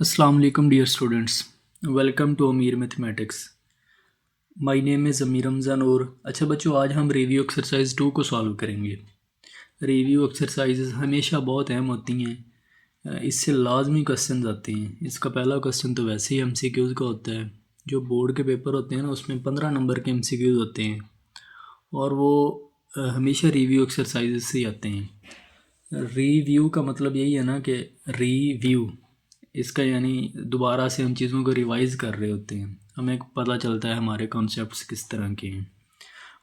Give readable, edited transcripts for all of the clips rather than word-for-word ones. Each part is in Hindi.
Assalamu alaikum dear students. Welcome to Amir Mathematics. My name is Amir Ramzan और अच्छा बच्चों आज हम रिव्यू एक्सरसाइज 2 को सॉल्व करेंगे। रिव्यू एक्सरसाइजेस हमेशा बहुत अहम होती हैं, इससे लाजमी क्वेश्चन आते हैं। इसका पहला क्वेश्चन तो वैसे ही एमसीक्यूज़ का होता है। जो बोर्ड के पेपर होते हैं ना उसमें 15 नंबर के एमसीक्यूज़ होते हैं और वो हमेशा रिव्यू एक्सरसाइजेस से ही आते हैं। रिव्यू का मतलब यही है ना कि रिव्यू, इसका यानी दोबारा से हम चीज़ों को रिवाइज़ कर रहे होते हैं, हमें पता चलता है हमारे कॉन्सेप्ट्स किस तरह के हैं।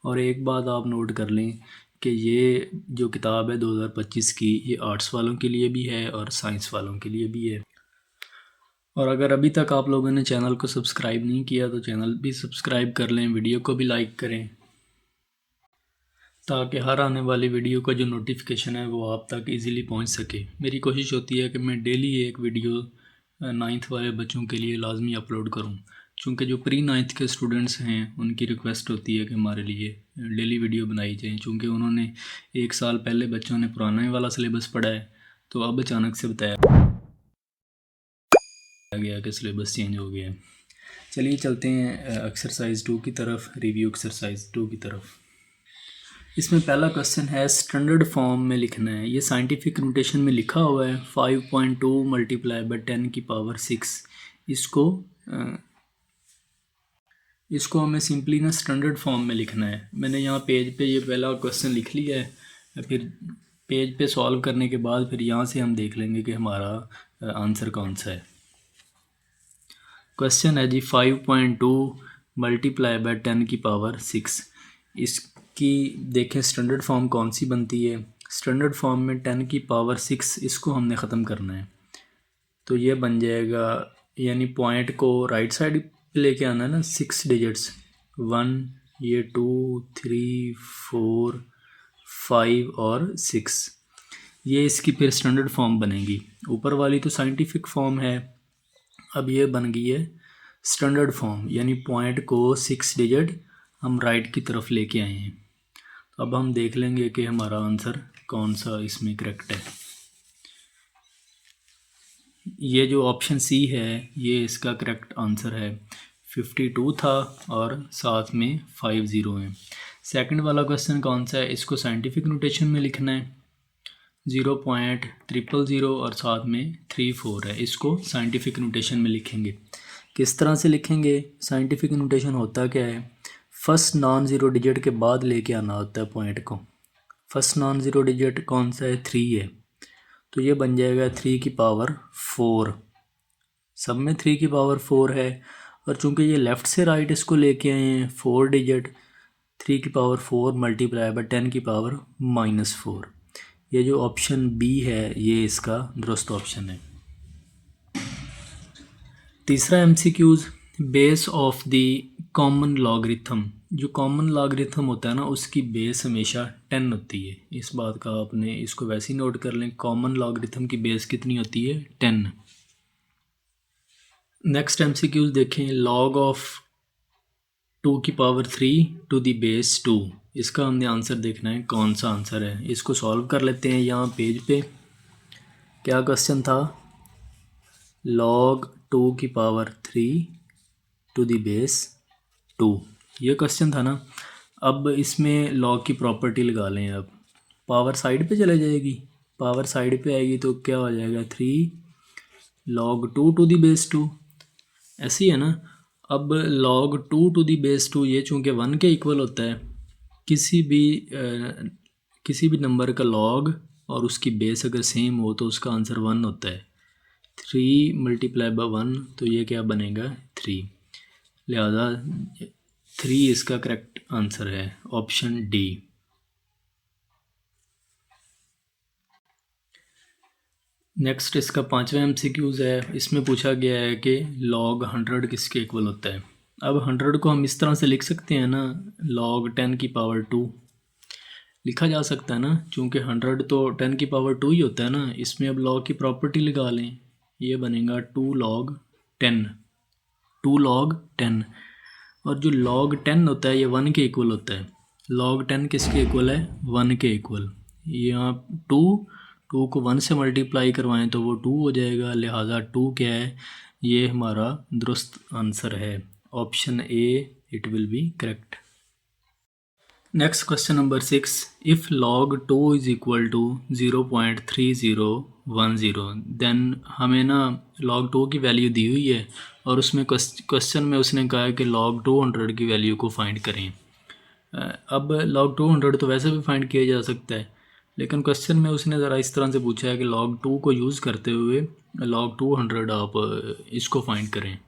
और एक बात आप नोट कर लें कि ये जो किताब है 2025 की, ये आर्ट्स वालों के लिए भी है और साइंस वालों के लिए भी है। और अगर अभी तक आप लोगों ने चैनल को सब्सक्राइब नहीं किया तो चैनल भी सब्सक्राइब कर लें, वीडियो को भी लाइक करें ताकि हर आने वाली वीडियो का जो नोटिफिकेशन है वो आप तक इजीली पहुंच सके। मेरी कोशिश होती है कि मैं डेली एक वीडियो 9th वाले बच्चों के लिए लाजमी अपलोड करूं, चूँकि जो प्री 9th के स्टूडेंट्स हैं उनकी रिक्वेस्ट होती है कि हमारे लिए डेली वीडियो बनाई जाए, चूँकि उन्होंने 1 साल पहले बच्चों ने पुराना वाला सिलेबस पढ़ा है तो अब अचानक से बताया गया कि सिलेबस चेंज हो गया है। चलिए चलते हैं एक्सरसाइज 2 की तरफ, रिव्यू एक्सरसाइज 2 की तरफ। इसमें पहला क्वेश्चन है स्टैंडर्ड फॉर्म में लिखना है। ये साइंटिफिक नोटेशन में लिखा हुआ है 5.2 मल्टीप्लाई बाई 10 की पावर 6। इसको हमें सिंपली ना स्टैंडर्ड फॉर्म में लिखना है। मैंने यहाँ पेज पे ये पहला क्वेश्चन लिख लिया है, फिर पेज पे सॉल्व करने के बाद फिर यहाँ से हम देख लेंगे कि हमारा आंसर कौन सा है। क्वेश्चन है जी 5.2 मल्टीप्लाई बाई 10 की पावर 6। इसकी देखें स्टैंडर्ड फॉर्म कौन सी बनती है। स्टैंडर्ड फॉर्म में 10 की पावर 6 इसको हमने ख़त्म करना है, तो ये बन जाएगा, यानी पॉइंट को राइट साइड पे लेके आना है ना, 6 डिजिट्स 1, ये 2, 3, 4, 5 और 6, ये इसकी फिर स्टैंडर्ड फॉर्म बनेगी। ऊपर वाली तो साइंटिफिक फॉर्म है, अब ये बन गई है स्टैंडर्ड फॉर्म, यानी पॉइंट को 6 डिजिट हम राइट की तरफ लेके आए हैं। तो अब हम देख लेंगे कि हमारा आंसर कौन सा इसमें करेक्ट है। ये जो ऑप्शन सी है ये इसका करेक्ट आंसर है। 52 था और साथ में 50 है। सेकंड वाला क्वेश्चन कौन सा है, इसको साइंटिफिक नोटेशन में लिखना है 0.000 और साथ में 34 है। इसको साइंटिफिक नोटेशन में लिखेंगे। किस तरह से लिखेंगे? साइंटिफिक नोटेशन होता क्या है, फर्स्ट नॉन ज़ीरो डिजिट के बाद लेके आना होता है पॉइंट को। फर्स्ट नॉन ज़ीरो डिजिट कौन सा है? 3 है, तो ये बन जाएगा 3 की पावर 4। सब में 3 की पावर 4 है, और चूंकि ये लेफ़्ट से राइट इसको लेके आए हैं 4 डिजिट, 3 की पावर 4 मल्टीप्लाई बाय 10 की पावर -4। ये जो ऑप्शन बी है ये इसका दुरुस्त ऑप्शन है। तीसरा MCQs, base of the common logarithm. जो कॉमन लॉगरिथम होता है ना उसकी बेस हमेशा 10 होती है। इस बात का आपने इसको वैसे ही नोट कर लें, कॉमन लॉगरिथम की बेस कितनी होती है? 10। नेक्स्ट एमसीक्यूज़ देखें, लॉग ऑफ 2 की पावर 3 टू द बेस 2। इसका हमने आंसर देखना है कौन सा आंसर है। इसको सॉल्व कर लेते हैं। यहाँ पेज पे क्या क्वेश्चन था, log 2 की पावर 3 टू द बेस 2, ये क्वेश्चन था ना। अब इसमें log की प्रॉपर्टी लगा लें। अब पावर साइड पे चले जाएगी, पावर साइड पे आएगी तो क्या हो जाएगा 3 log 2 टू द बेस 2, ऐसी है ना। अब log 2 टू द बेस 2 ये चूँकि 1 के इक्वल होता है, किसी भी नंबर का log और उसकी बेस अगर सेम हो तो उसका आंसर 1 होता है। 3 मल्टीप्लाई बाय 1, तो ये क्या बनेगा 3, लिहाजा 3 इसका करेक्ट आंसर है, ऑप्शन डी। नेक्स्ट इसका 5वां एमसीक्यूज़ है। इसमें पूछा गया है कि log 100 किसके इक्वल होता है। अब 100 को हम इस तरह से लिख सकते हैं ना, log 10 की पावर 2 लिखा जा सकता है ना, चूँकि 100 तो 10 की पावर 2 ही होता है ना। इसमें अब log की प्रॉपर्टी लगा लें, ये बनेगा 2 log 10, 2 log 10। और जो log 10 होता है ये 1 के इक्वल होता है। log 10 किसके इक्वल है? 1 के इक्वल। यहाँ 2 2 को 1 से मल्टीप्लाई करवाएं तो वो 2 हो जाएगा, लिहाजा 2 क्या है, ये हमारा दुरुस्त आंसर है। Option A it will be correct. Next question number 6, if log 2 is equal to 0.3010, then हमें ना log 2 की वैल्यू दी हुई है और उसमें क्वेश्चन में उसने कहा है कि log 200 की वैल्यू को फाइंड करें। अब log 200 तो वैसे भी फाइंड किया जा सकता है, लेकिन क्वेश्चन में उसने ज़रा इस तरह से पूछा है कि log 2 को यूज़ करते हुए log 200 आप इसको फाइंड करें।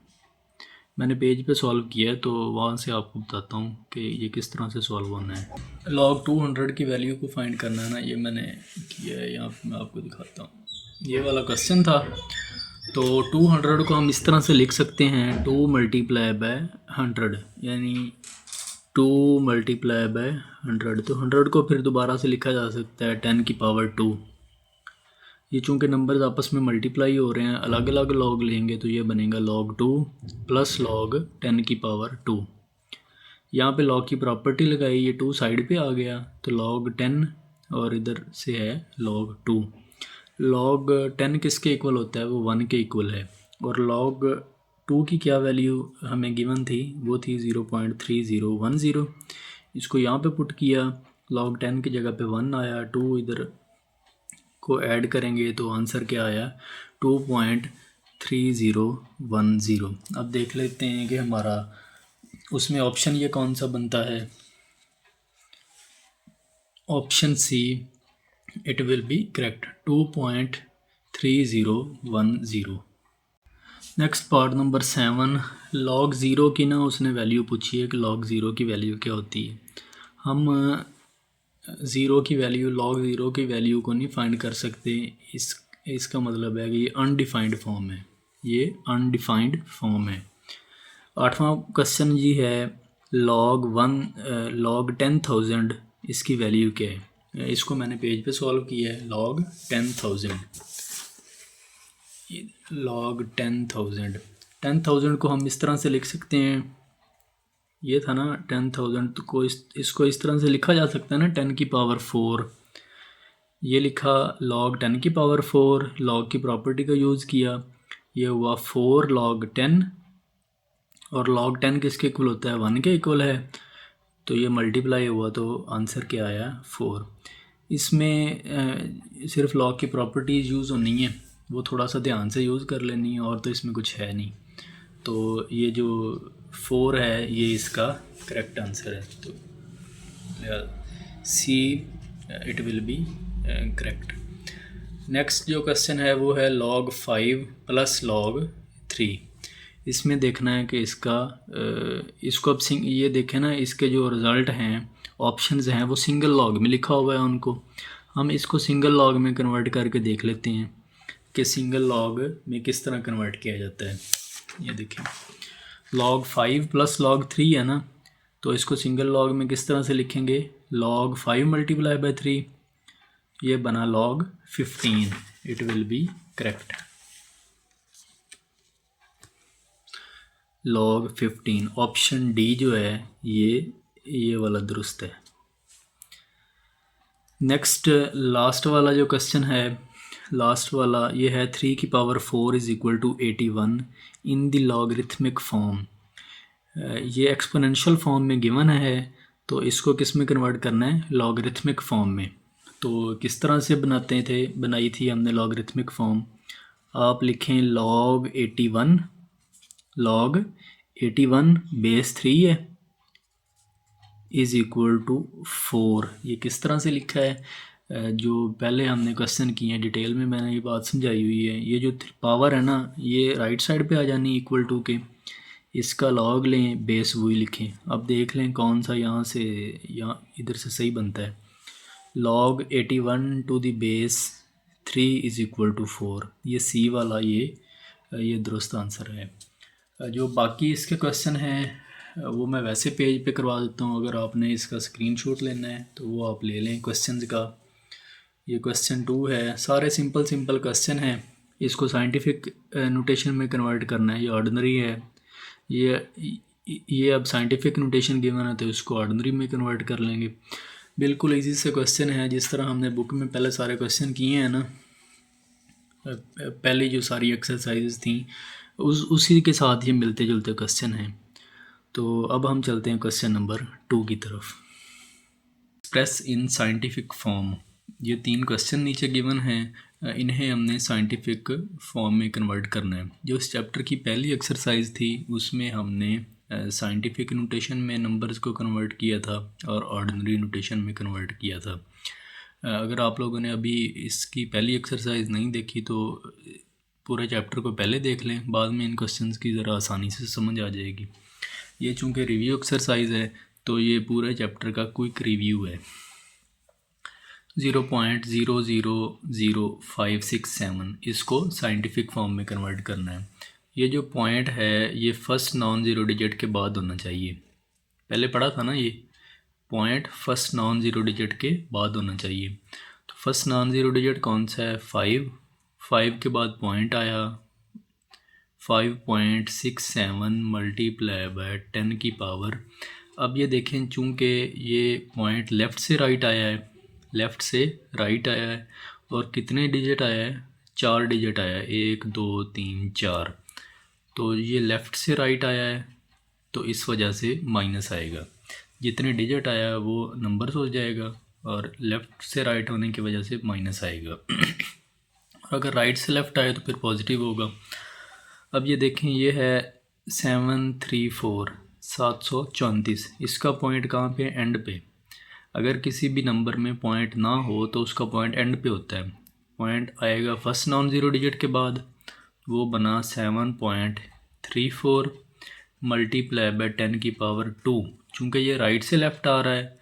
मैंने पेज पे सॉल्व किया है तो वहाँ से आपको बताता हूँ कि ये किस तरह से सॉल्व होना है। log 200 की वैल्यू को फाइंड करना है ना, ये मैंने किया है, यहाँ पे मैं आपको दिखाता हूँ। ये वाला क्वेश्चन था, तो 200 को हम इस तरह से लिख सकते हैं 2 मल्टीप्लाई बाय 100, यानी 2 मल्टीप्लाई बाय 100। तो 100 को फिर दोबारा से लिखा जा सकता है 10 की पावर 2। ये चूँकि नंबर्स आपस में मल्टीप्लाई हो रहे हैं, अलग अलग लॉग लेंगे तो ये बनेगा log 2 प्लस log 10 की पावर 2। यहाँ पे log की प्रॉपर्टी लगाई, ये 2 साइड पे आ गया तो log 10 और इधर से है log 2। log 10 किसके इक्वल होता है, वो 1 के इक्वल है। और log 2 की क्या वैल्यू हमें गिवन थी, वो थी 0.3010। इसको यहाँ पे पुट किया, log 10 की जगह पे 1 आया, 2 इधर को ऐड करेंगे तो आंसर क्या आया, 2.3010। अब देख लेते हैं कि हमारा उसमें ऑप्शन ये कौन सा बनता है। Option see it will be correct, 2.3010। Next part number 7, log 0 की ना उसने वैल्यू पूछी है कि log 0 की वैल्यू क्या होती है। हम ज़ीरो की वैल्यू, log 0 की वैल्यू को नहीं फाइंड कर सकते। इसका मतलब है कि ये अनडिफाइंड फॉर्म है, ये अनडिफाइंड फॉर्म है। 8वां क्वेश्चन जी है log 10,000, इसकी वैल्यू क्या है। इसको मैंने पेज पे सॉल्व किया है। log 10,000 को हम इस तरह से लिख सकते हैं, ये था ना 10,000 को इसको इस तरह से लिखा जा सकता है ना, 10 की पावर 4। ये लिखा log 10 की पावर 4, log की प्रॉपर्टी का यूज़ किया, ये हुआ 4 log 10, और log 10 किसके इक्वल होता है, 1 के इक्वल है, तो ये मल्टीप्लाई हुआ तो आंसर क्या आया, 4। इसमें सिर्फ log की प्रॉपर्टीज़ यूज़ होनी है, वो थोड़ा सा ध्यान से यूज़ कर लेनी है, और तो इसमें कुछ है नहीं। तो ये जो 4 है ये इसका करेक्ट आंसर है, तो see it will be correct. Next जो क्वेश्चन है वो है log 5 प्लस log 3। इसमें देखना है कि इसका इसको अब ये देखें ना, इसके जो रिज़ल्ट हैं, ऑप्शंस हैं, वो सिंगल लॉग में लिखा हुआ है उनको। हम इसको सिंगल लॉग में कन्वर्ट करके देख लेते हैं कि सिंगल लॉग में किस तरह कन्वर्ट किया जाता है। ये देखें, log 5 प्लस log 3 है ना, तो इसको सिंगल लॉग में किस तरह से लिखेंगे, log 5 मल्टीप्लाई बाय 3, ये बना log 15। It will be correct, log 15। Option D जो है ये वाला दुरुस्त है। नेक्स्ट लास्ट वाला जो क्वेश्चन है, लास्ट वाला ये है 3 की power 4 is equal to 81 in the logarithmic form. ये एक्सपोनेंशियल फॉर्म में गिवन है, तो इसको किस में कन्वर्ट करना है, लॉगरिथमिक फॉर्म में। तो किस तरह से बनाई थी हमने लॉगरिथमिक फॉर्म। आप लिखें log 81 बेस 3 है इज़ इक्वल टू 4। ये किस तरह से लिखा है, जो पहले हमने क्वेश्चन किए हैं डिटेल में मैंने ये बात समझाई हुई है। ये जो पावर है ना, ये राइट साइड पे आ जानी इक्वल टू के, इसका log लें, बेस वही लिखें। अब देख लें कौन सा यहाँ इधर से सही बनता है। log 81 to the base 3 is equal to 4, ये सी वाला ये दुरुस्त आंसर है। जो बाकी इसके क्वेश्चन हैं वो मैं वैसे पेज पे करवा देता हूँ, अगर आपने इसका स्क्रीनशॉट लेना है तो वो आप ले लें क्वेश्चंस का। ये क्वेश्चन 2 है, सारे सिंपल क्वेश्चन हैं। इसको साइंटिफिक नोटेशन में कन्वर्ट करना है, ये ऑर्डिनरी है। ये अब साइंटिफिक नोटेशन गिवन है तो इसको ऑर्डिनरी में कन्वर्ट कर लेंगे। बिल्कुल इजी से क्वेश्चन है, जिस तरह हमने बुक में पहले सारे क्वेश्चन किए हैं ना, पहले जो सारी एक्सरसाइज थी उसी के साथ ये मिलते जुलते क्वेश्चन हैं। तो अब हम चलते हैं क्वेश्चन नंबर 2 की तरफ। एक्सप्रेस इन साइंटिफिक फॉर्म, ये 3 क्वेश्चन नीचे गिवन हैं, इन्हें हमने साइंटिफिक फॉर्म में कन्वर्ट करना है। जो इस चैप्टर की पहली एक्सरसाइज थी उसमें हमने साइंटिफिक नोटेशन में नंबर्स को कन्वर्ट किया था और ऑर्डिनरी नोटेशन में कन्वर्ट किया था। अगर आप लोगों ने अभी इसकी पहली एक्सरसाइज नहीं देखी तो पूरे चैप्टर को पहले देख लें, बाद में इन क्वेश्चंस की ज़रा आसानी से समझ आ जाएगी। ये चूँकि रिव्यू एक्सरसाइज है तो ये पूरे चैप्टर का क्विक रिव्यू है। 0.000567 इसको साइंटिफिक फॉर्म में कन्वर्ट करना है। ये जो पॉइंट है ये फर्स्ट नॉन ज़ीरो डिजिट के बाद होना चाहिए। पहले पढ़ा था ना, ये point first non zero digit के बाद होना चाहिए। तो फर्स्ट नॉन ज़ीरो डिजिट कौन सा है? 5 के बाद पॉइंट आया 5.67 मल्टीप्लाई बाय 10 की पावर। अब ये देखें, चूँकि ये पॉइंट लेफ़्ट से राइट आया है, लेफ़्ट से राइट आया है और कितने डिजिट आया है? 4 डिजिट आया है, 1 2 3 4। तो ये लेफ़्ट से राइट आया है तो इस वजह से माइनस आएगा। जितने डिजिट आया है वो नंबर्स हो जाएगा और लेफ़्ट से राइट होने की वजह से माइनस आएगा। और अगर राइट से लेफ़्ट आए तो फिर पॉजिटिव होगा। अब ये देखें, ये है 734 इसका पॉइंट कहाँ पे? एंड पे। अगर किसी भी नंबर में पॉइंट ना हो तो उसका पॉइंट एंड पे होता है। पॉइंट आएगा फर्स्ट नॉन ज़ीरो डिजिट के बाद, वो बना 7.34 मल्टीप्लाई बाय 10 की पावर 2। चूँकि ये राइट से लेफ़्ट आ रहा है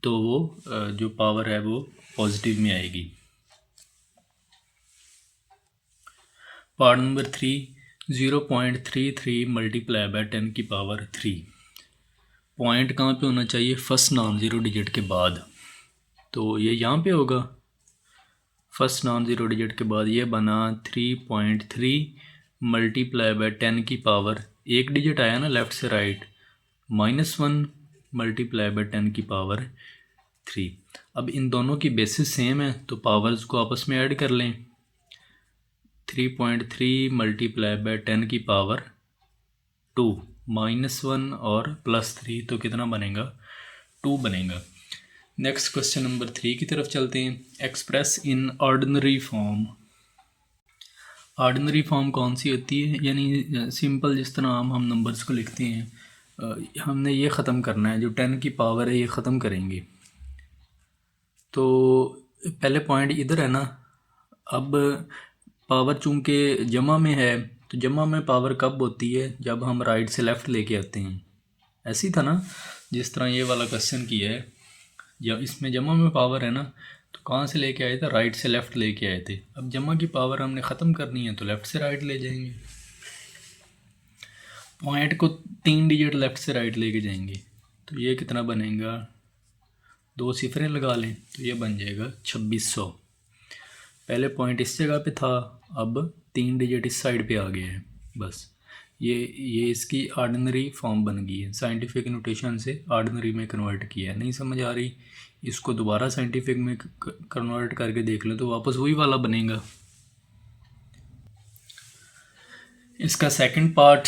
तो वो जो पावर है वो पॉजिटिव में आएगी। पार्ट नंबर 3, 0.33 मल्टीप्लाई बाय 10 की पावर 3। पॉइंट कहाँ पे होना चाहिए? फर्स्ट नॉन ज़ीरो डिजिट के बाद। तो ये यहाँ पे होगा फर्स्ट नॉन ज़ीरो डिजिट के बाद। ये बना 3.3 मल्टीप्लाई बाय 10 की पावर, एक डिजिट आया ना लेफ़्ट से राइट, -1 मल्टीप्लाई बाय 10 की पावर 3। अब इन दोनों की बेसिस सेम है तो पावर्स को आपस में ऐड कर लें। 3.3 मल्टीप्लाई बाय 10 की पावर 2, -1 और +3 तो कितना बनेगा? 2 बनेगा। नेक्स्ट क्वेश्चन नंबर 3 की तरफ चलते हैं। Express in ordinary form. Ordinary form कौन सी होती है? यानी सिंपल, जिस तरह हम नंबर्स को लिखते हैं, हमने ये ख़त्म करना है। जो 10 की पावर है ये ख़त्म करेंगे। तो पहले पॉइंट इधर है ना। अब पावर चूँकि जमा में है तो जमा में पावर कब होती है? जब हम राइट से लेफ़्ट लेके आते हैं। ऐसी था ना, जिस तरह ये वाला क्वेश्चन किया है, जब इसमें जमा में पावर है ना, तो कहाँ से लेके आए थे? राइट से लेफ़्ट लेके आए थे। अब जमा की पावर हमने ख़त्म करनी है तो लेफ़्ट से राइट ले जाएंगे। पॉइंट को 3 डिजिट लेफ़्ट से राइट लेके जाएंगे तो ये कितना बनेगा? 2 सिफरें लगा लें तो ये बन जाएगा 2600। पहले पॉइंट इस जगह पे था, अब 3 डिजिट इस साइड पे आ गए हैं। बस ये इसकी ऑर्डिनरी फॉर्म बन गई है। साइंटिफिक नोटेशन से ऑर्डिनरी में कन्वर्ट किया है। नहीं समझ आ रही, इसको दोबारा साइंटिफिक में कन्वर्ट करके देख लो तो वापस वही वाला बनेगा। इसका सेकंड पार्ट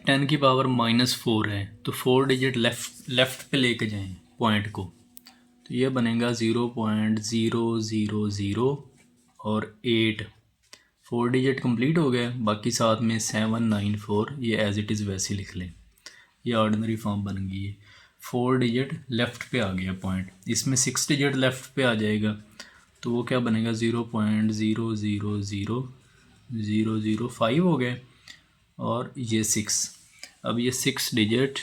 10 की पावर -4 है तो 4 डिजिट लेफ़्ट पे लेके जाएं पॉइंट को, तो ये बनेगा 0.000 और 8। 4 डिजिट कंप्लीट हो गया। बाकी साथ में 794 ये एज इट इज़ वैसे लिख लें। ये ऑर्डिनरी फॉर्म बन गई है। 4 डिजिट लेफ़्ट पे आ गया पॉइंट, इसमें 6 डिजिट लेफ़्ट पे आ जाएगा तो वो क्या बनेगा? 0.000005 हो गए और ये 6। अब ये 6 डिजिट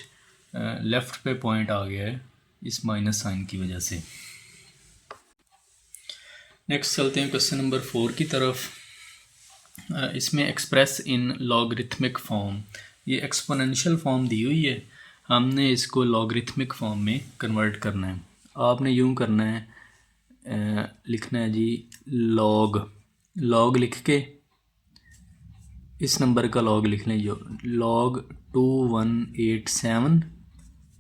लेफ़्ट पे पॉइंट आ गया है इस माइनस साइन की वजह से। नेक्स्ट चलते हैं क्वेश्चन नंबर 4 की तरफ। इसमें एक्सप्रेस इन लॉगरिथमिक फॉर्म, ये एक्सपोनेंशियल फॉर्म दी हुई है, हमने इसको लॉगरिथमिक फॉर्म में कन्वर्ट करना है। आपने यूँ करना है, लिखना है जी लॉग लिख के इस नंबर का लॉग लिख लें, जो log 2187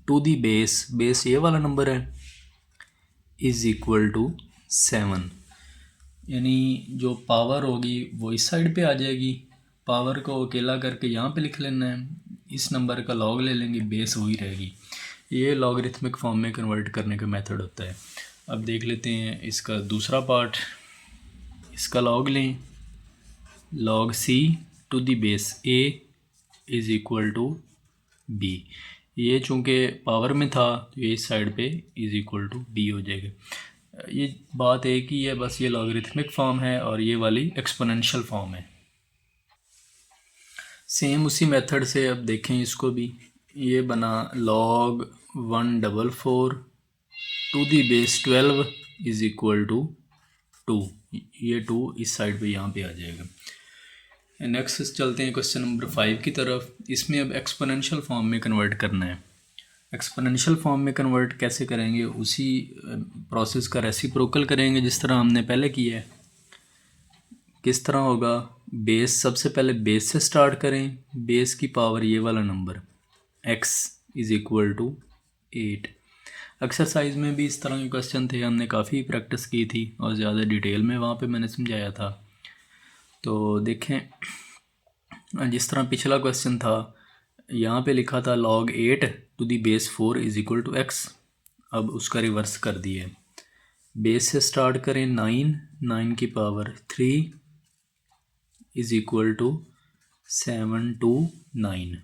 टू दी बेस ये वाला नंबर है इज़ इक्वल टू 7, यानी जो पावर होगी वो इस साइड पे आ जाएगी। पावर को अकेला करके यहाँ पे लिख लेना है, इस नंबर का लॉग ले लेंगे, बेस वही रहेगी। ये लॉगरिथमिक फॉर्म में कन्वर्ट करने का मेथड होता है। अब देख लेते हैं इसका दूसरा पार्ट। इसका लॉग लें, log c to the base a is equal to b। ये चूँकि पावर में था तो ये इस साइड पे इज़ इक्वल टू b हो जाएगा। ये बात एक ही है, बस ये लॉगरिथमिक फॉर्म है और ये वाली एक्सपोनेंशियल फॉर्म है। सेम उसी मेथड से अब देखें इसको भी। ये बना log 144 to the base 12 is equal to 2। ये 2 इस साइड पे यहाँ पे आ जाएगा। नेक्स्ट चलते हैं क्वेश्चन नंबर 5 की तरफ। इसमें अब एक्सपोनेंशियल फॉर्म में कन्वर्ट करना है। एक्सपोनेंशियल फॉर्म में कन्वर्ट कैसे करेंगे, उसी प्रोसेस का रेसिप्रोकल करेंगे जिस तरह हमने पहले किया है। किस तरह होगा, बेस सबसे पहले बेस से स्टार्ट करें, बेस की पावर ये वाला number x is equal to 8। Exercise में भी इस तरह के क्वेश्चन थे, हमने काफ़ी प्रैक्टिस की थी और ज़्यादा डिटेल में वहाँ पे मैंने समझाया था। तो देखें, जिस तरह पिछला क्वेश्चन था, यहाँ पे लिखा था log 8 to the base 4 is equal to x। अब उसका रिवर्स कर दिए, बेस से स्टार्ट करें 9 की power 3 is equal to 7 to 9।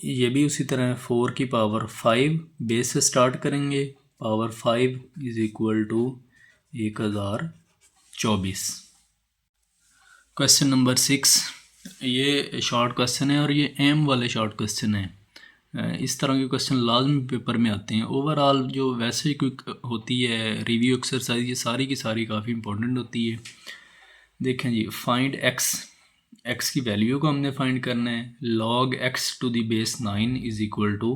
ये भी उसी तरह 4 की पावर 5 बेस से स्टार्ट करेंगे, power 5 is equal to 1024। Question number 6, ये शॉर्ट क्वेश्चन है और ये एम वाले शॉर्ट क्वेश्चन है। इस तरह के क्वेश्चन लाजमी पेपर में आते हैं। ओवरऑल जो वैसे ही क्विक होती है रिव्यू एक्सरसाइज, ये सारी की सारी काफ़ी इंपॉर्टेंट होती है। देखें जी, फाइंड एक्स की वैल्यू को हमने फाइंड करना है। log x to the base 9 is equal to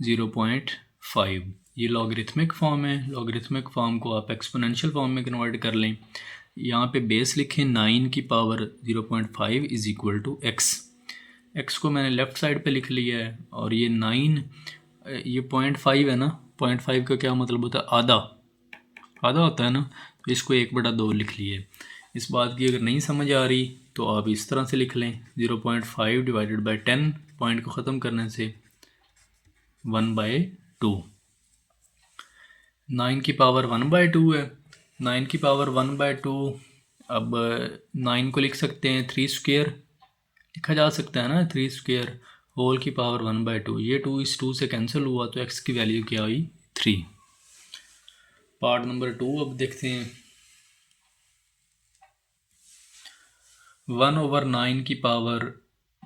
0.5। ये लॉगरिथमिक फॉर्म है। लॉगरिथमिक फॉर्म को आप एक्सपोनेंशियल फॉर्म में कन्वर्ट कर लें। यहाँ पे बेस लिखें 9 की power 0.5 is equal to x को मैंने लेफ़्ट साइड पे लिख लिया है। और ये 9, ये 0.5 है ना, 0.5 का क्या मतलब होता है, आधा होता है ना, तो इसको 1/2 लिख लिए। इस बात की अगर नहीं समझ आ रही तो आप इस तरह से लिख लें, 0.5 डिवाइडेड बाई 10, पॉइंट को ख़त्म करने से 1/2। 9 की पावर 1/2 है, 9 की पावर 1/2। अब 9 को लिख सकते हैं 3 स्क्वेयर, लिखा जा सकता है ना, 3 स्क्वेयर होल की पावर 1/2। ये 2 इस 2 से कैंसिल हुआ तो x की वैल्यू क्या हुई, 3। पार्ट नंबर 2 अब देखते हैं। 1/9 की power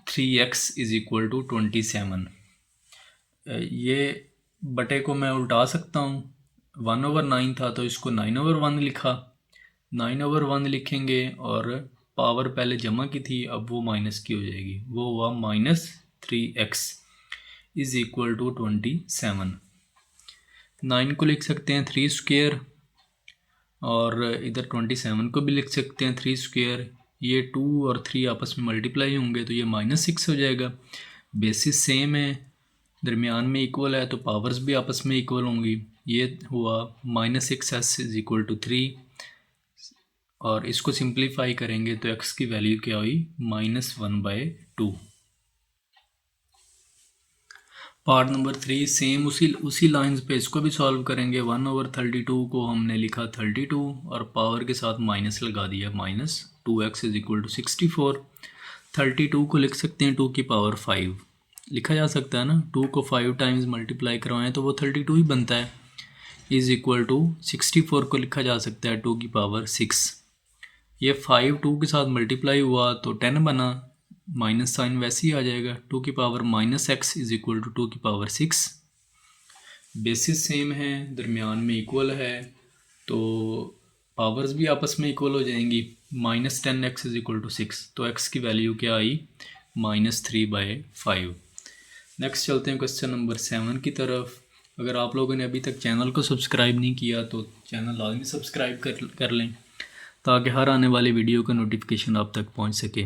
3x is equal to 27। ये बटे को मैं उल्टा सकता हूँ, 1/9 था तो इसको 9/1 लिखा, 9/1 लिखेंगे और पावर पहले जमा की थी, अब वो माइनस की हो जाएगी, वो हुआ -3x इज़ इक्वल टू 27। 9 को लिख सकते हैं 3 स्क्वेयर और इधर 27 को भी लिख सकते हैं 3 स्क्वेयर। ये 2 और 3 आपस में मल्टीप्लाई होंगे तो ये -6 हो जाएगा। बेसिस सेम है, दरमियान में इक्वल है तो पावर्स भी आपस में इक्वल होंगी। ये हुआ -6s इज़ इक्वल टू 3 और इसको सिंप्लीफाई करेंगे तो x की वैल्यू क्या हुई, -1/2। पार्ट नंबर 3 सेम उसी लाइंस पे इसको भी सॉल्व करेंगे। 1/32 को हमने लिखा 32 और पावर के साथ माइनस लगा दिया, -2x इज़ इक्वल टू 64। 32 को लिख सकते हैं 2 की पावर 5, लिखा जा सकता है ना, 2 को 5 टाइम्स मल्टीप्लाई करवाएं तो वो 32 ही बनता है, इज़ इक्वल टू 64 को लिखा जा सकता है 2 की पावर 6। ये 5 2 के साथ मल्टीप्लाई हुआ तो 10 बना, माइनस साइन वैसे ही आ जाएगा, 2 की power -x is equal to 2 की पावर 6। बेसिस सेम है, दरमियान में इक्वल है तो पावर्स भी आपस में इक्वल हो जाएंगी। -10x इज़ इक्वल टू 6, तो x की वैल्यू क्या आई, -3/5। नेक्स्ट चलते हैं क्वेश्चन नंबर 7 की तरफ। अगर आप लोगों ने अभी तक चैनल को सब्सक्राइब नहीं किया तो चैनल लाजमी सब्सक्राइब कर लें ताकि हर आने वाली वीडियो का नोटिफिकेशन आप तक पहुंच सके,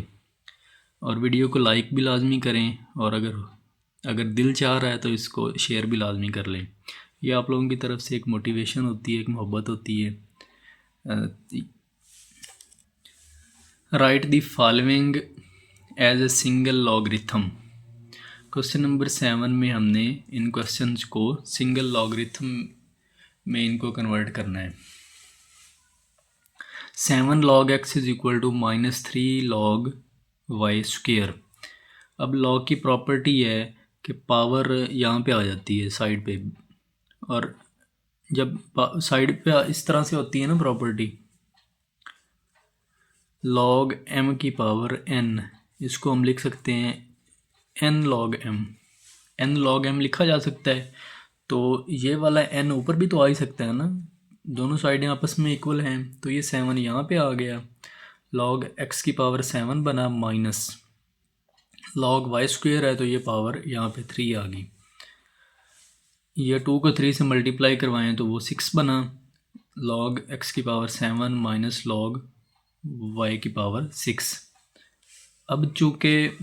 और वीडियो को लाइक भी लाजमी करें। और अगर अगर दिल चाह रहा है तो इसको शेयर भी लाजमी कर लें। ये आप लोगों की तरफ से एक मोटिवेशन होती है, एक मोहब्बत होती है। Write the following as a single logarithm. Question number 7 में हमने इन क्वेश्चंस को सिंगल लॉगरिथम में इनको कन्वर्ट करना है। 7 log x is equal to -3 log y square. अब लॉग की प्रॉपर्टी है कि पावर यहाँ पे आ जाती है साइड पे, और जब साइड पे इस तरह से होती है ना प्रॉपर्टी, log m की पावर n, इसको हम लिख सकते हैं n log m। n log m लिखा जा सकता है, तो ये वाला n ऊपर भी तो आ ही सकता है ना, दोनों साइडें आपस में इक्वल हैं, तो ये 7 यहाँ पे आ गया। log x की पावर 7 बना माइनस log y स्क्वेयर है, तो ये पावर यहाँ पे 3 आ गई। ये 2 को 3 से मल्टीप्लाई करवाएं तो वो 6 बना। log x की पावर 7 माइनस log y की पावर 6। अब चूँकि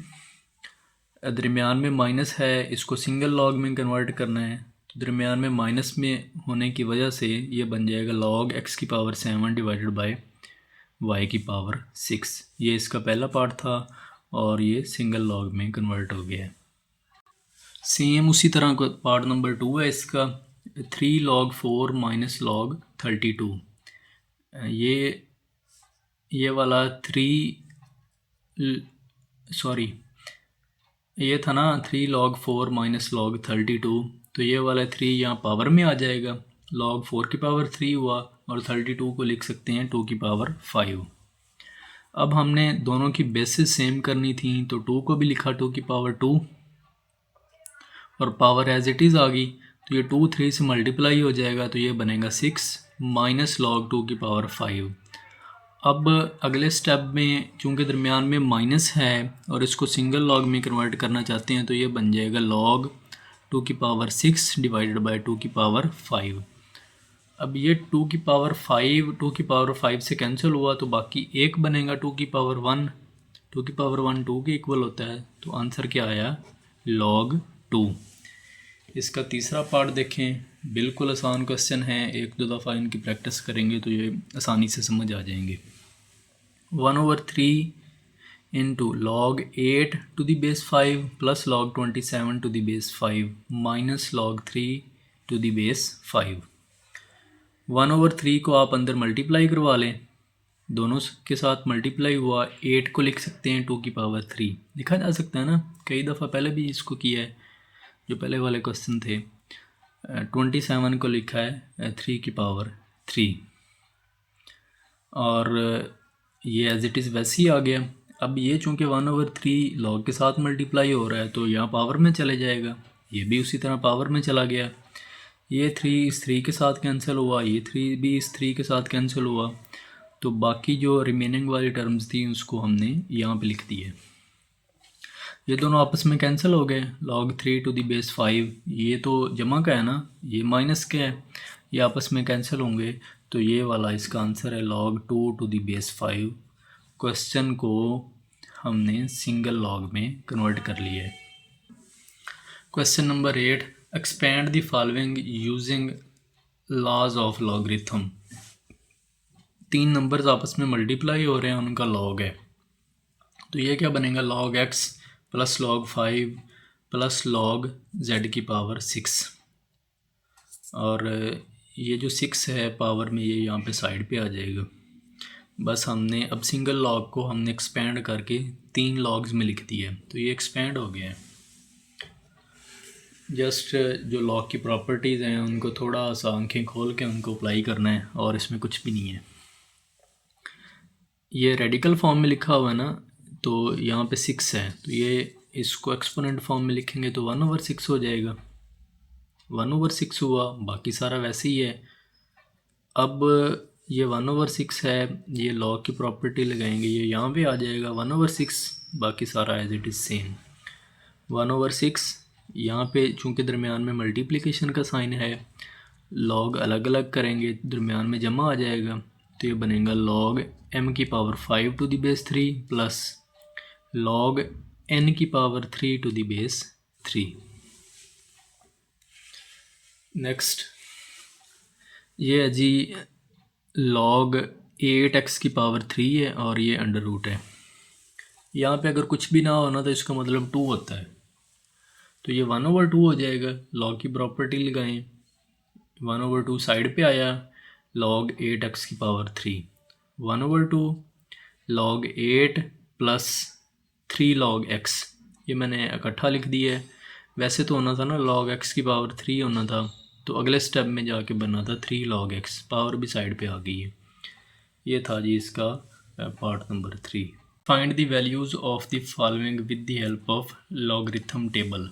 दरमियान में माइनस है, इसको सिंगल लॉग में कन्वर्ट करना है, तो दरमियान में माइनस में होने की वजह से ये बन जाएगा log x की पावर 7 डिवाइडेड बाय y की पावर 6। ये इसका पहला पार्ट था और ये सिंगल लॉग में कन्वर्ट हो गया है। सेम उसी तरह का पार्ट नंबर 2 है इसका, 3 log 4 माइनस log 32। ये वाला 3 सॉरी ये था ना 3 log 4 माइनस log 32, तो ये वाला 3 यहाँ पावर में आ जाएगा, log 4 की पावर 3 हुआ, और 32 को लिख सकते हैं 2 की पावर 5। अब हमने दोनों की बेसिस सेम करनी थी, तो 2 को भी लिखा 2 की पावर 2, और पावर एज इट इज़ आ गई, तो ये 2 3 से मल्टीप्लाई हो जाएगा, तो ये बनेगा 6 माइनस log 2 की पावर 5। अब अगले स्टेप में चूँकि दरमियान में माइनस है और इसको सिंगल लॉग में कन्वर्ट करना चाहते हैं, तो ये बन जाएगा log 2 की पावर 6 डिवाइडेड बाय 2 की पावर 5। अब ये 2 की पावर 5 2 की पावर 5 से कैंसिल हुआ, तो बाकी एक बनेगा 2 की पावर 1। 2 की पावर 1 2 के इक्वल होता है, तो आंसर क्या आया log 2। इसका तीसरा पार्ट देखें, बिल्कुल आसान क्वेश्चन है, 1-2 दफ़ा इनकी प्रैक्टिस करेंगे तो ये आसानी से समझ आ जाएंगे। 1/3 into log 8 to the base 5 plus log 27 to the base 5 minus log 3 to the base 5। 1/3 को आप अंदर मल्टीप्लाई करवा लें, दोनों के साथ मल्टीप्लाई हुआ, 8 को लिख सकते हैं 2 की पावर 3, लिखा जा सकता है ना, कई दफ़ा पहले भी इसको किया है जो पहले वाले क्वेश्चन थे। 27 को लिखा है 3 की पावर 3, और ये एज इट इज़ वैसे ही आ गया। अब ये चूँकि 1/3 log के साथ मल्टीप्लाई हो रहा है, तो यहाँ पावर में चले जाएगा, ये भी उसी तरह पावर में चला गया। ये 3 इस 3 के साथ कैंसिल हुआ, ये 3 भी इस 3 के साथ कैंसिल हुआ, तो बाकी जो रिमेनिंग वाली टर्म्स थी उसको हमने यहाँ पे लिख दिए। ये दोनों आपस में कैंसिल हो गए, log 3 टू द बेस 5, ये तो जमा का है ना, ये माइनस का है, ये आपस में कैंसिल होंगे, तो ये वाला इसका आंसर है log 2 to the base 5। Question को हमने सिंगल लॉग में कन्वर्ट कर लिया है। Question number 8, expand the following using laws of logarithm. 3 numbers आपस में मल्टीप्लाई हो रहे हैं, उनका लॉग है, तो ये क्या बनेगा log x plus log 5 plus log z की पावर 6, और ये जो 6 है पावर में, ये यहाँ पे साइड पे आ जाएगा। बस हमने अब सिंगल लॉग को हमने एक्सपेंड करके 3 लॉग्स में लिख दिया, तो ये एक्सपेंड हो गया है। जस्ट जो लॉग की प्रॉपर्टीज़ हैं उनको थोड़ा सा आंखें खोल के उनको अप्लाई करना है, और इसमें कुछ भी नहीं है। ये रेडिकल फॉर्म में लिखा हुआ है ना, तो यहाँ पे 6 है, तो ये इसको एक्सपोनेंट फॉर्म में लिखेंगे तो 1/6 हो जाएगा। 1/6 हुआ, बाकी सारा वैसे ही है। अब ये 1/6 है, ये लॉग की प्रॉपर्टी लगाएंगे, ये यहाँ पे आ जाएगा 1/6, बाकी सारा एज इट इज़ सेम। 1/6 यहाँ पे चूँकि दरमियान में मल्टीप्लिकेशन का साइन है, लॉग अलग अलग करेंगे, दरमियान में जमा आ जाएगा, तो ये बनेगा log m की power 5 to the base 3 plus log n की power 3 to the base 3। Next ये है जी log 8x की पावर 3 है और ये अंडर रूट है। यहाँ पे अगर कुछ भी ना होना तो इसका मतलब 2 होता है, तो ये 1/2 हो जाएगा। log की प्रॉपर्टी लगाएं, 1/2 साइड पे आया, log 8x की power 3, 1/2 log 8 plus 3 log x, ये मैंने इकट्ठा लिख दिया है। वैसे तो होना था ना log x की पावर 3 होना था, तो अगले स्टेप में जाके बनना था 3 log x, पावर भी साइड पे आ गई है। ये था जी इसका part number 3। Find the values of the following with the help of logarithm table.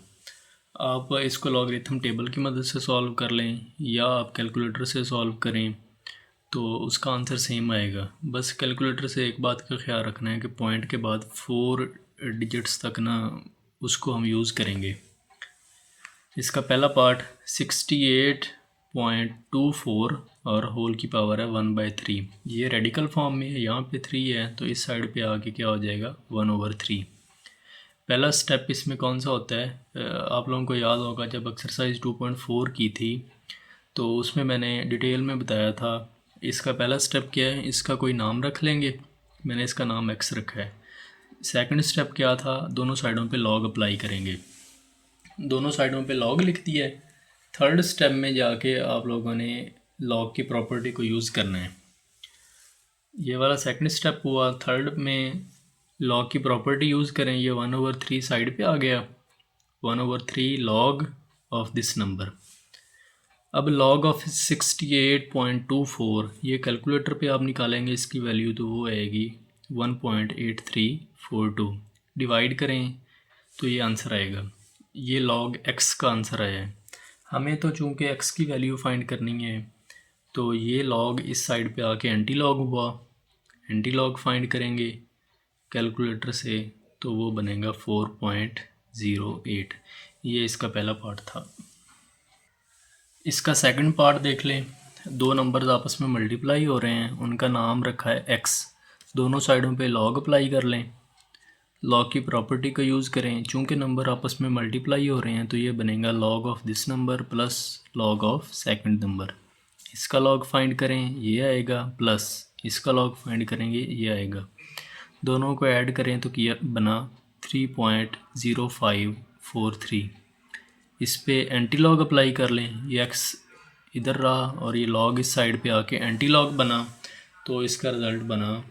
आप इसको लॉगरिथम टेबल की मदद से सॉल्व कर लें या आप कैलकुलेटर से सॉल्व करें तो उसका आंसर सेम आएगा। बस कैलकुलेटर से एक बात का ख्याल रखना है कि पॉइंट के बाद 4 डिजिट्स तक ना उसको हम यूज़ करेंगे। इसका पहला पार्ट 68.24 और होल की पावर है 1/3। ये रेडिकल फॉर्म में है, यहाँ पे 3 है तो इस साइड पे आके क्या हो जाएगा 1/3। पहला स्टेप इसमें कौन सा होता है, आप लोगों को याद होगा जब एक्सरसाइज 2.4 की थी तो उसमें मैंने डिटेल में बताया था। इसका पहला स्टेप क्या है, इसका कोई नाम रख लेंगे, मैंने इसका नाम x रखा है। सेकंड स्टेप क्या था, दोनों साइडों पे लॉग अप्लाई करेंगे, दोनों साइडों पे लॉग लिख दिया है। थर्ड स्टेप में जाके आप लोगों ने लॉग की प्रॉपर्टी को यूज़ करना है। ये वाला सेकंड स्टेप हुआ। थर्ड में लॉग की प्रॉपर्टी यूज़ करें, ये 1/3 साइड पे आ गया, 1/3 लॉग ऑफ दिस नंबर। अब log ऑफ 68.24 ये कैलकुलेटर पे आप निकालेंगे इसकी वैल्यू, तो वो आएगी 1.8342। डिवाइड करें तो ये आंसर आएगा। ये log x का आंसर आया है। हमें तो चूँकि x की वैल्यू फाइंड करनी है तो ये log इस साइड पे आके एंटी लॉग हुआ, एंटी लॉग फाइंड करेंगे कैलकुलेटर से तो वो बनेगा 4.08। ये इसका पहला पार्ट था। इसका सेकंड पार्ट देख लें, दो नंबर्स आपस में मल्टीप्लाई हो रहे हैं, उनका नाम रखा है x, दोनों साइडों पे log अप्लाई कर लें, log की प्रॉपर्टी को यूज़ करें। चूँकि नंबर आपस में मल्टीप्लाई हो रहे हैं तो ये बनेगा log of this number plus log of second number. इसका log फाइंड करें ये आएगा, प्लस इसका log फाइंड करेंगे ये आएगा। दोनों को ऐड करें तो किया बना 3.0543। इस पे एंटी लॉग अप्लाई कर लें, ये x इधर रहा और ये log इस साइड पे आके एंटी लॉग बना, तो इसका रिज़ल्ट बना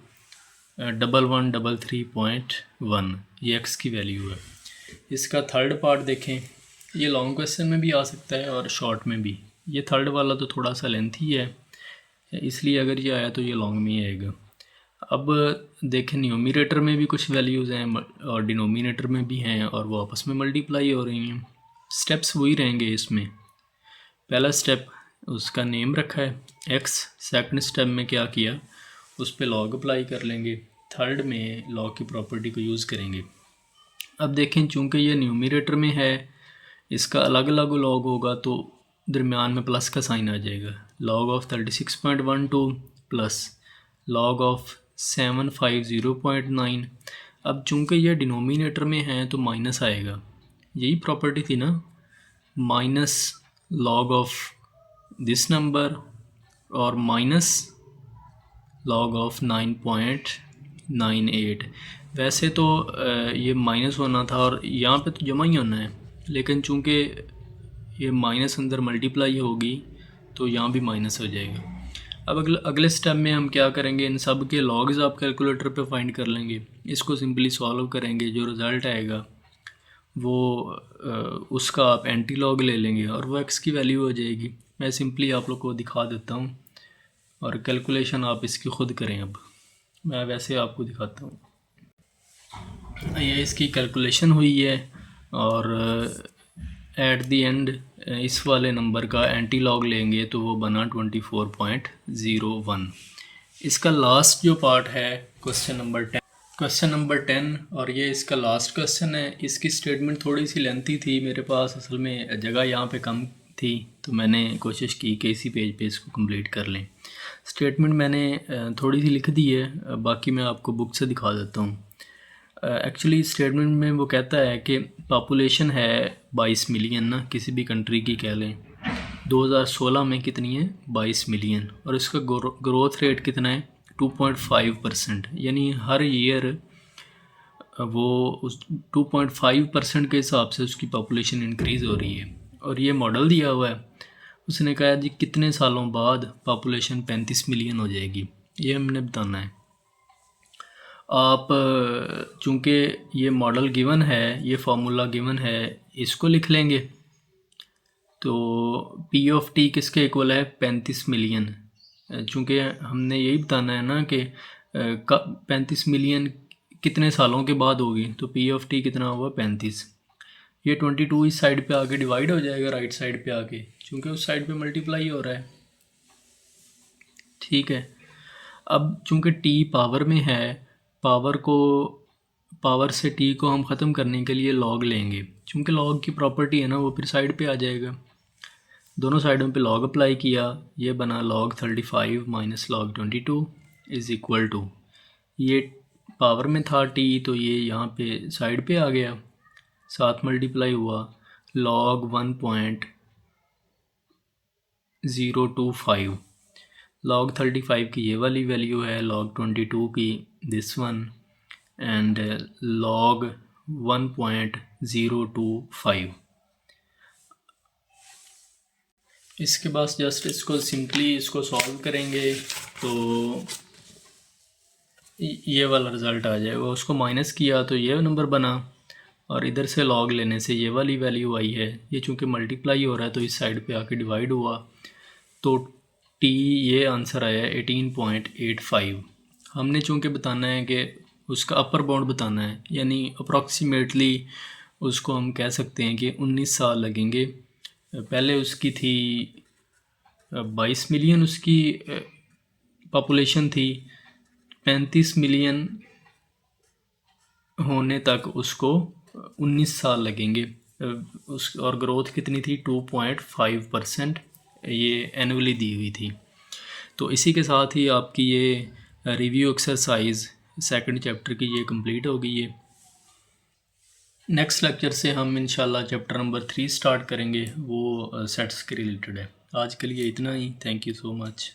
1133.1। ये x की वैल्यू है। इसका थर्ड पार्ट देखें, ये लॉन्ग क्वेश्चन में भी आ सकता है और शॉर्ट में भी। ये थर्ड वाला तो थोड़ा सा लेंथी है, इसलिए अगर ये आया तो ये लॉन्ग में ही आएगा। अब देखें न्यूमरेटर में भी कुछ वैल्यूज़ हैं और डिनोमिनेटर में भी हैं और वो आपस में मल्टीप्लाई हो रही हैं। स्टेप्स वही रहेंगे इसमें। पहला स्टेप उसका नेम रखा है x, सेकंड स्टेप में क्या किया उस पे लॉग अप्लाई कर लेंगे, थर्ड में लॉग की प्रॉपर्टी को यूज़ करेंगे। अब देखें चूँकि ये न्यूमरेटर में है, इसका अलग अलग लॉग होगा तो दरमियान में प्लस का साइन आ जाएगा। Log of 36.12 plus log of 750.9। अब चूँकि ये डिनोमिनेटर में है तो माइनस आएगा, यही प्रॉपर्टी थी ना, minus log of this number और माइनस लॉग ऑफ 9.98। वैसे तो ये माइनस होना था और यहाँ पे तो जमा ही होना है, लेकिन चूँकि ये माइनस अंदर मल्टीप्लाई होगी तो यहाँ भी माइनस हो जाएगा। अब अगले स्टेप में हम क्या करेंगे, इन सब के लॉग्स आप कैलकुलेटर पे फाइंड कर लेंगे, इसको सिंपली सॉल्व करेंगे, जो रिज़ल्ट आएगा वो उसका आप एंटी लॉग ले लेंगे और वो x की वैल्यू हो जाएगी। मैं सिंपली आप लोग को दिखा देता हूँ और कैलकुलेशन आप इसकी ख़ुद करें। अब मैं वैसे आपको दिखाता हूँ, ये इसकी कैलकुलेशन हुई है और एट द एंड इस वाले नंबर का एंटी लॉग लेंगे तो वो बना 24.01। इसका लास्ट जो पार्ट है क्वेश्चन नंबर 10 और ये इसका लास्ट क्वेश्चन है। इसकी स्टेटमेंट थोड़ी सी लेंथी थी, मेरे पास असल में जगह यहाँ पे कम थी तो मैंने कोशिश की कि इसी पेज पे इसको कंप्लीट कर लें। स्टेटमेंट मैंने थोड़ी सी लिख दी है, बाकी मैं आपको बुक से दिखा देता हूँ। एक्चुअली स्टेटमेंट में वो कहता है कि पॉपुलेशन है 22 मिलियन ना, किसी भी कंट्री की कह लें, 2016 में कितनी है 22 मिलियन, और इसका ग्रोथ रेट कितना है 2.5%, यानी हर ईयर वो उस 2.5% के हिसाब से उसकी पॉपुलेशन इंक्रीज़ हो रही है। और ये मॉडल दिया हुआ है, उसने कहा जी कितने सालों बाद पॉपुलेशन 35 मिलियन हो जाएगी, ये हमने बताना है। आप चूँकि ये मॉडल गिवन है, ये फार्मूला गिवन है, इसको लिख लेंगे। तो पी ऑफ टी किसके इक्वल है 35 मिलियन, चूँकि हमने यही बताना है ना कि 35 मिलियन कितने सालों के बाद होगी, तो पी ऑफ टी कितना होगा 35। ये 22 इस साइड पे आके डिवाइड हो जाएगा राइट साइड पे आके, क्योंकि उस साइड पे मल्टीप्लाई हो रहा है। ठीक है, अब चूँकि टी पावर में है, पावर से टी को हम ख़त्म करने के लिए लॉग लेंगे, चूँकि लॉग की प्रॉपर्टी है ना, वो फिर साइड पे आ जाएगा। दोनों साइडों पे लॉग अप्लाई किया, ये बना log 35 minus log 22 is equal to, ये पावर में था टी तो ये यहाँ पे साइड पे आ गया, साथ मल्टीप्लाई हुआ log 1.025, log 35 की ये वाली वैल्यू है, log 22 की दिस वन, एंड log 1.025। इसके बाद जस्ट इसको सिंपली इसको सॉल्व करेंगे तो ये वाला रिज़ल्ट आ जाएगा। उसको माइनस किया तो ये नंबर बना, और इधर से लॉग लेने से ये वाली वैल्यू आई है। ये चूँकि मल्टीप्लाई हो रहा है तो इस साइड पे आके डिवाइड हुआ, तो टी ये आंसर आया 18.85। हमने चूँकि बताना है कि उसका अपर बाउंड बताना है, यानी अप्रॉक्सीमेटली उसको हम कह सकते हैं कि 19 साल लगेंगे। पहले उसकी थी 22 मिलियन उसकी पॉपुलेशन थी, 35 मिलियन होने तक उसको 19 साल लगेंगे। उस और ग्रोथ कितनी थी 2.5%, ये एनुअली दी हुई थी। तो इसी के साथ ही आपकी ये रिव्यू एक्सरसाइज सेकंड चैप्टर की ये कंप्लीट हो गई है। नेक्स्ट लेक्चर से हम इंशाल्लाह चैप्टर नंबर 3 स्टार्ट करेंगे, वो सेट्स के रिलेटेड है। आज के लिए इतना ही, थैंक यू सो मच।